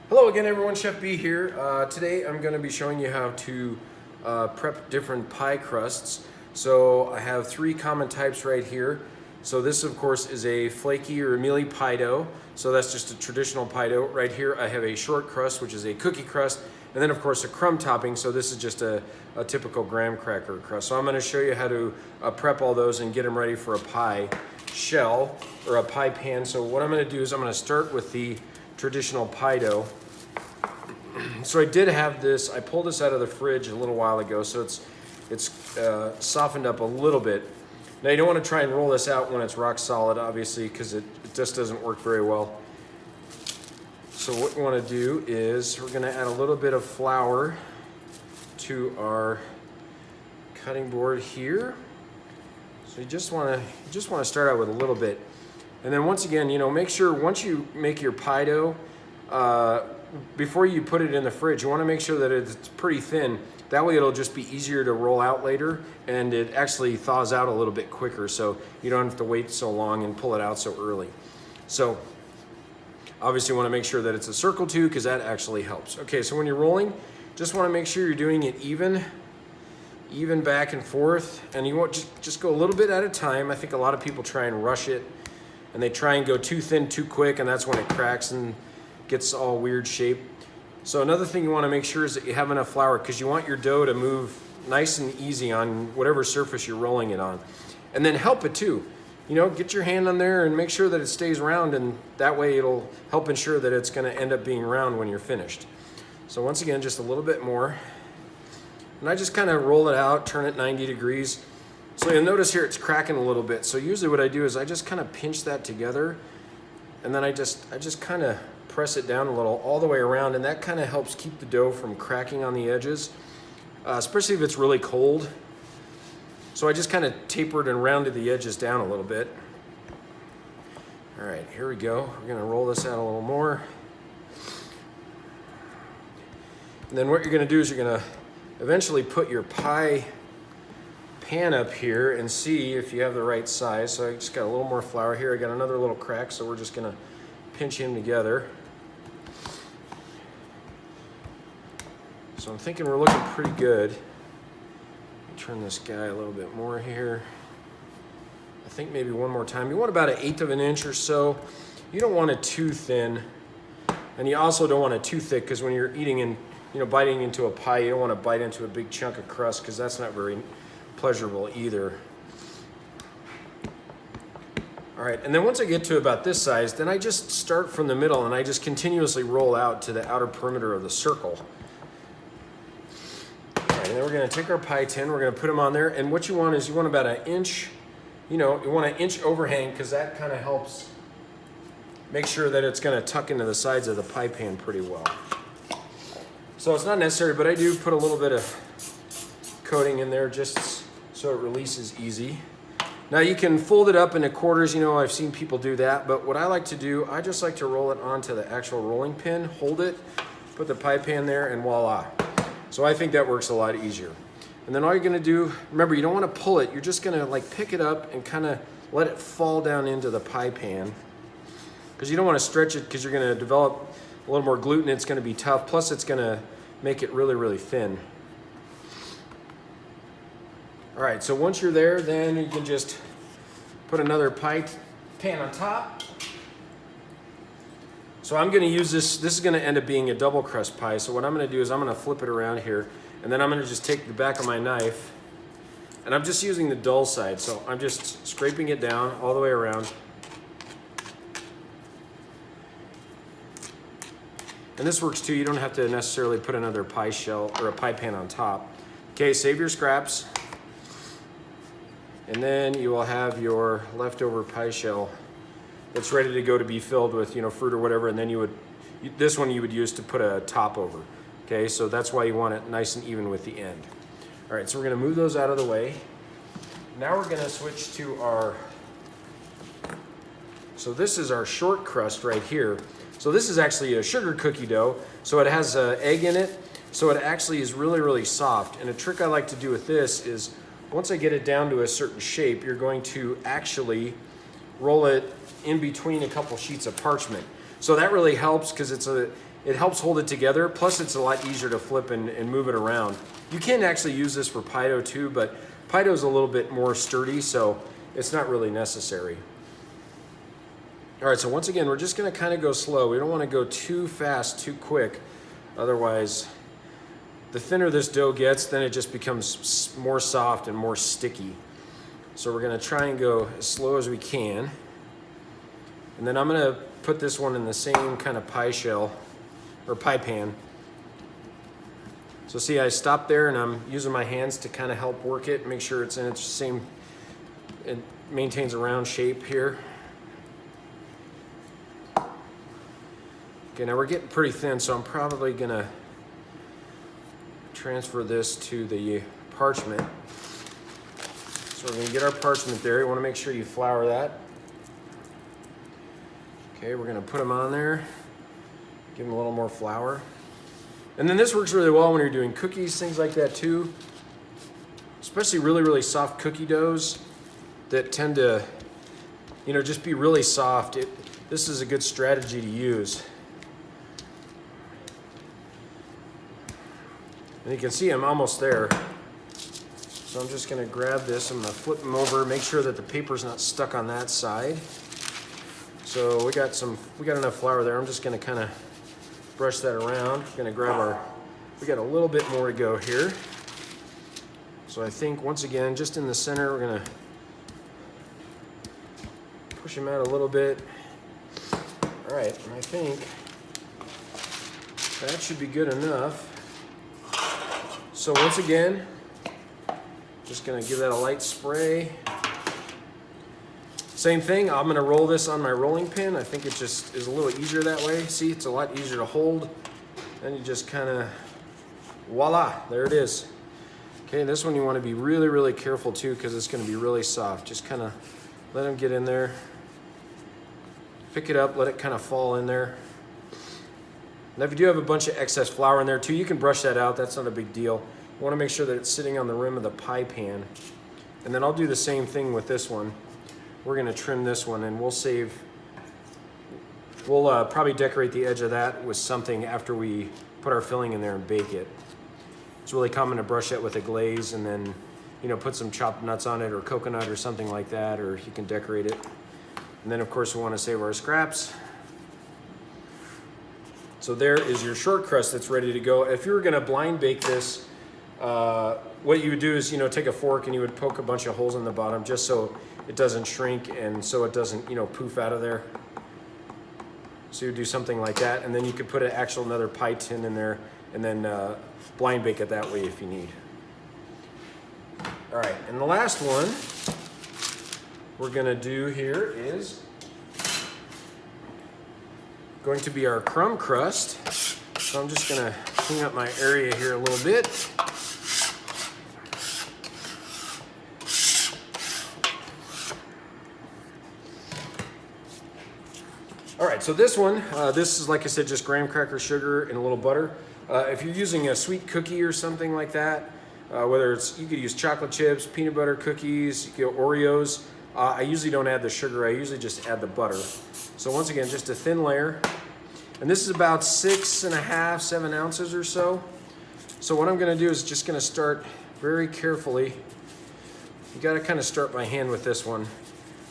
Hello again everyone, Chef B here. Today I'm going to be showing you how to prep different pie crusts. So I have three common types right here. So this of course is a flaky or mealy pie dough. So that's just a traditional pie dough. Right here I have a short crust, which is a cookie crust. And then of course a crumb topping. So this is just a typical graham cracker crust. So I'm going to show you how to prep all those and get them ready for a pie shell or a pie pan. So what I'm going to do is I'm going to start with the traditional pie dough. So I did have this, I pulled this out of the fridge a little while ago, so it's softened up a little bit. Now you don't want to try and roll this out when it's rock solid, obviously, because it just doesn't work very well. So what we want to do is we're going to add a little bit of flour to our cutting board here. So you just want to start out with a little bit. And then once again, make sure once you make your pie dough, before you put it in the fridge, you want to make sure that it's pretty thin. That way it'll just be easier to roll out later, and it actually thaws out a little bit quicker, so you don't have to wait so long and pull it out so early. So obviously you want to make sure that it's a circle too, because that actually helps. Okay, so when you're rolling, just want to make sure you're doing it even back and forth, and you want just go a little bit at a time. I think a lot of people try and rush it, and they try and go too thin too quick, and that's when it cracks and gets all weird shape. So another thing you want to make sure is that you have enough flour, because you want your dough to move nice and easy on whatever surface you're rolling it on. And then help it too. Get your hand on there and make sure that it stays round, and that way it'll help ensure that it's going to end up being round when you're finished. So once again, just a little bit more. And I just kind of roll it out, turn it 90 degrees. So you'll notice here it's cracking a little bit. So usually what I do is I just kind of pinch that together, and then I just kind of press it down a little all the way around, and that kind of helps keep the dough from cracking on the edges, especially if it's really cold. So I just kind of tapered and rounded the edges down a little bit. All right, here we go. We're gonna roll this out a little more. And then what you're gonna do is you're gonna eventually put your pie pan up here and see if you have the right size. So I just got a little more flour here. I got another little crack, so we're just gonna pinch him together. So I'm thinking we're looking pretty good. Turn this guy a little bit more here. I think maybe one more time. You want about 1/8 of an inch or so. You don't want it too thin, and you also don't want it too thick, because when you're eating and biting into a pie, you don't want to bite into a big chunk of crust, because that's not very pleasurable either. All right, and then once I get to about this size, then I just start from the middle and I just continuously roll out to the outer perimeter of the circle. And then we're going to take our pie tin, we're going to put them on there, and what you want is you want about 1 inch, you want an inch overhang, because that kind of helps make sure that it's going to tuck into the sides of the pie pan pretty well. So it's not necessary, but I do put a little bit of coating in there just so it releases easy. Now you can fold it up into quarters, I've seen people do that, but what I like to do, I just like to roll it onto the actual rolling pin, hold it, put the pie pan there, and voila. So I think that works a lot easier. And then all you're gonna do, remember, you don't wanna pull it, you're just gonna pick it up and kind of let it fall down into the pie pan, because you don't wanna stretch it, because you're gonna develop a little more gluten, it's gonna be tough, plus it's gonna make it really, really thin. All right, so once you're there, then you can just put another pie pan on top. So I'm gonna use this is gonna end up being a double crust pie. So what I'm gonna do is I'm gonna flip it around here, and then I'm gonna just take the back of my knife, and I'm just using the dull side. So I'm just scraping it down all the way around. And this works too, you don't have to necessarily put another pie shell or a pie pan on top. Okay, save your scraps. And then you will have your leftover pie shell that's ready to go to be filled with, fruit or whatever, and then this one you would use to put a top over. Okay, so that's why you want it nice and even with the end. All right, so we're gonna move those out of the way. Now we're gonna switch to so this is our short crust right here. So this is actually a sugar cookie dough, so it has egg in it, so it actually is really, really soft. And a trick I like to do with this is, once I get it down to a certain shape, you're going to actually roll it in between a couple sheets of parchment. So that really helps, because it helps hold it together. Plus it's a lot easier to flip and move it around. You can actually use this for pie dough too, but pie dough is a little bit more sturdy, so it's not really necessary. All right, so once again, we're just gonna kind of go slow. We don't wanna go too fast, too quick. Otherwise, the thinner this dough gets, then it just becomes more soft and more sticky. So we're gonna try and go as slow as we can. And then I'm gonna put this one in the same kind of pie shell, or pie pan. So see, I stopped there and I'm using my hands to kind of help work it, make sure it's in its same, it maintains a round shape here. Okay, now we're getting pretty thin, so I'm probably gonna transfer this to the parchment. So we're gonna get our parchment there. You wanna make sure you flour that. Okay, we're gonna put them on there. Give them a little more flour. And then this works really well when you're doing cookies, things like that too. Especially really, really soft cookie doughs that tend to, you know, just be really soft. This is a good strategy to use. And you can see I'm almost there. So I'm just gonna grab this, I'm gonna flip them over, make sure that the paper's not stuck on that side. So we got enough flour there. I'm just gonna kind of brush that around. Gonna grab we got a little bit more to go here. So I think once again, just in the center, we're gonna push them out a little bit. All right, and I think that should be good enough. So once again, just gonna give that a light spray. Same thing, I'm gonna roll this on my rolling pin. I think it just is a little easier that way. See, it's a lot easier to hold. Then you just kinda, voila, there it is. Okay, this one you wanna be really, really careful too, because it's gonna be really soft. Just kinda let them get in there. Pick it up, let it kind of fall in there. Now if you do have a bunch of excess flour in there too, you can brush that out, that's not a big deal. You wanna make sure that it's sitting on the rim of the pie pan. And then I'll do the same thing with this one. We're gonna trim this one and we'll probably decorate the edge of that with something after we put our filling in there and bake it. It's really common to brush it with a glaze and then, you know, put some chopped nuts on it or coconut or something like that, or you can decorate it. And then of course we wanna save our scraps. So there is your short crust that's ready to go. If you were gonna blind bake this, what you would do is, you know, take a fork and you would poke a bunch of holes in the bottom just so it doesn't shrink and so it doesn't, you know, poof out of there. So you would do something like that, and then you could put another pie tin in there and then blind bake it that way if you need. All right, and the last one we're gonna do here is going to be our crumb crust. So I'm just gonna clean up my area here a little bit. All right, so this one, this is, like I said, just graham cracker sugar and a little butter. If you're using a sweet cookie or something like that, whether it's, you could use chocolate chips, peanut butter cookies, you could, Oreos. I usually don't add the sugar, I usually just add the butter. So once again, just a thin layer. And this is about 6.5, 7 ounces or so. So what I'm gonna do is just gonna start very carefully. You gotta kind of start by hand with this one.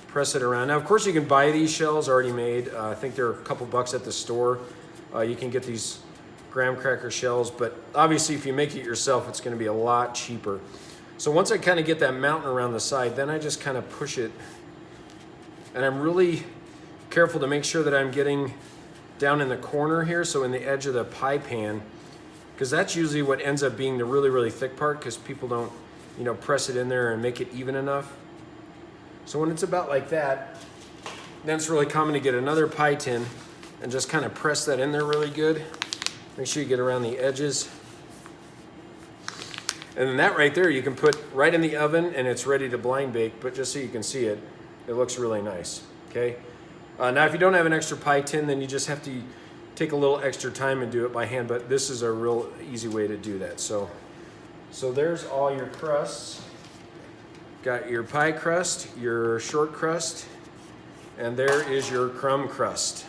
Press it around. Now, of course, you can buy these shells already made. I think they're a couple bucks at the store. You can get these graham cracker shells, but obviously if you make it yourself, it's gonna be a lot cheaper. So once I kind of get that mountain around the side, then I just kind of push it. And I'm really careful to make sure that I'm getting down in the corner here, so in the edge of the pie pan, because that's usually what ends up being the really, really thick part, because people don't, you know, press it in there and make it even enough. So when it's about like that, then it's really common to get another pie tin and just kind of press that in there really good. Make sure you get around the edges. And then that right there, you can put right in the oven and it's ready to blind bake, but just so you can see it, it looks really nice, okay? Now if you don't have an extra pie tin, then you just have to take a little extra time and do it by hand, but this is a real easy way to do that. So there's all your crusts. Got your pie crust, your short crust, and there is your crumb crust.